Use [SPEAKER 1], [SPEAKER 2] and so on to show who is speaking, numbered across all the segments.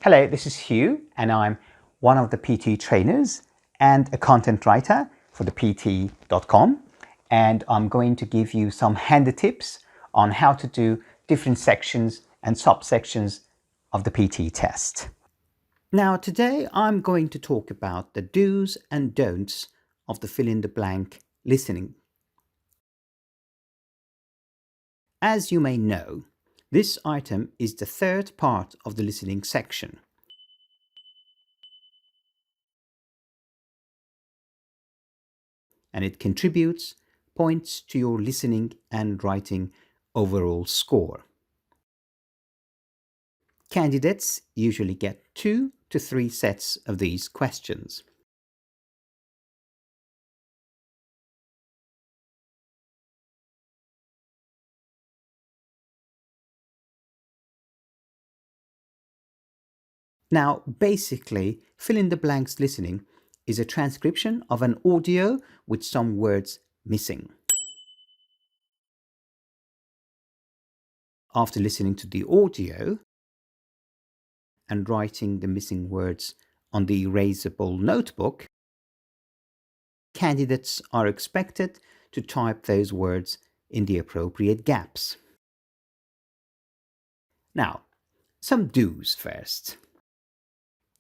[SPEAKER 1] Hello, this is Hugh, and I'm one of the PTE trainers and a content writer for the PTE.com. And I'm going to give you some handy tips on how to do different sections and subsections of the PTE test. Now, today I'm going to talk about the do's and don'ts of the fill-in-the-blank listening. As you may know, this item is the third part of the listening section. And it contributes points to your listening and writing overall score. Candidates usually get 2 to 3 sets of these questions. Now, basically, fill-in-the-blanks listening is a transcription of an audio with some words missing. After listening to the audio and writing the missing words on the erasable notebook, candidates are expected to type those words in the appropriate gaps. Now, some do's first.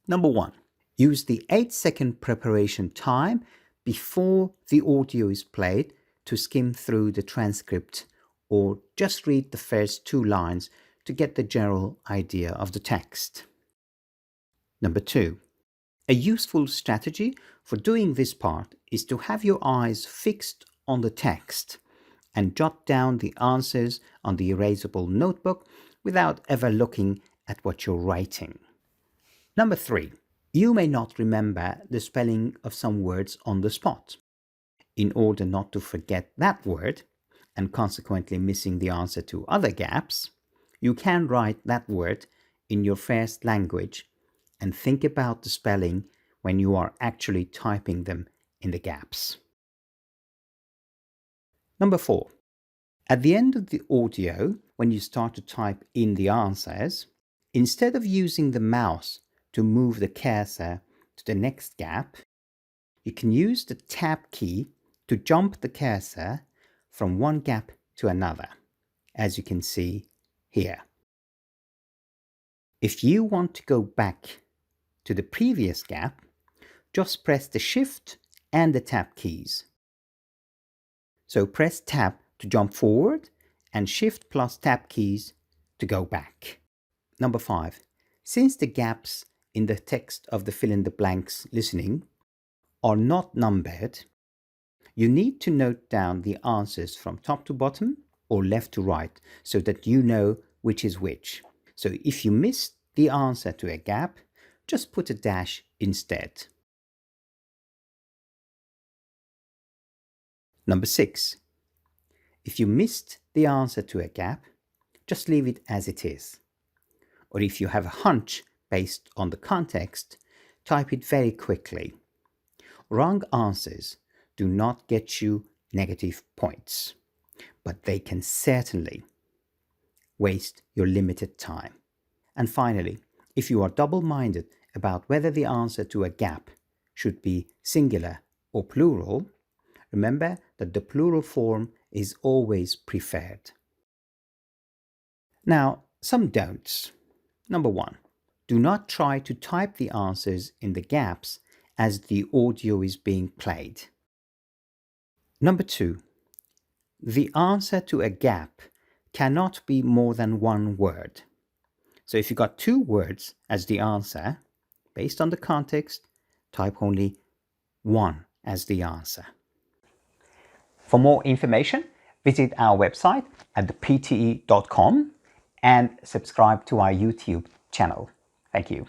[SPEAKER 1] Number 1, use the 8-second preparation time before the audio is played to skim through the transcript, or just read the first 2 lines to get the general idea of the text. Number 2, a useful strategy for doing this part is to have your eyes fixed on the text and jot down the answers on the erasable notebook without ever looking at what you're writing. Number 3, you may not remember the spelling of some words on the spot. In order not to forget that word, and consequently missing the answer to other gaps, you can write that word in your first language and think about the spelling when you are actually typing them in the gaps. Number 4, at the end of the audio, when you start to type in the answers, instead of using the mouse to move the cursor to the next gap, you can use the tab key to jump the cursor from one gap to another, as you can see here. If you want to go back to the previous gap, just press the Shift and the Tab keys. So press Tab to jump forward and Shift plus Tab keys to go back. Number 5, since the gaps in the text of the fill-in-the-blanks listening are not numbered, you need to note down the answers from top to bottom or left to right so that you know which is which. So if you missed the answer to a gap, just put a dash instead. Number 6, if you missed the answer to a gap, just leave it as it is. Or if you have a hunch based on the context, type it very quickly. Wrong answers do not get you negative points, but they can certainly waste your limited time. And finally, if you are double-minded about whether the answer to a gap should be singular or plural, remember that the plural form is always preferred. Now, some don'ts. Number 1, do not try to type the answers in the gaps as the audio is being played. Number 2, the answer to a gap cannot be more than 1 word. So if you got 2 words as the answer, based on the context, type only 1 as the answer. For more information, visit our website at thepte.com and subscribe to our YouTube channel. Thank you.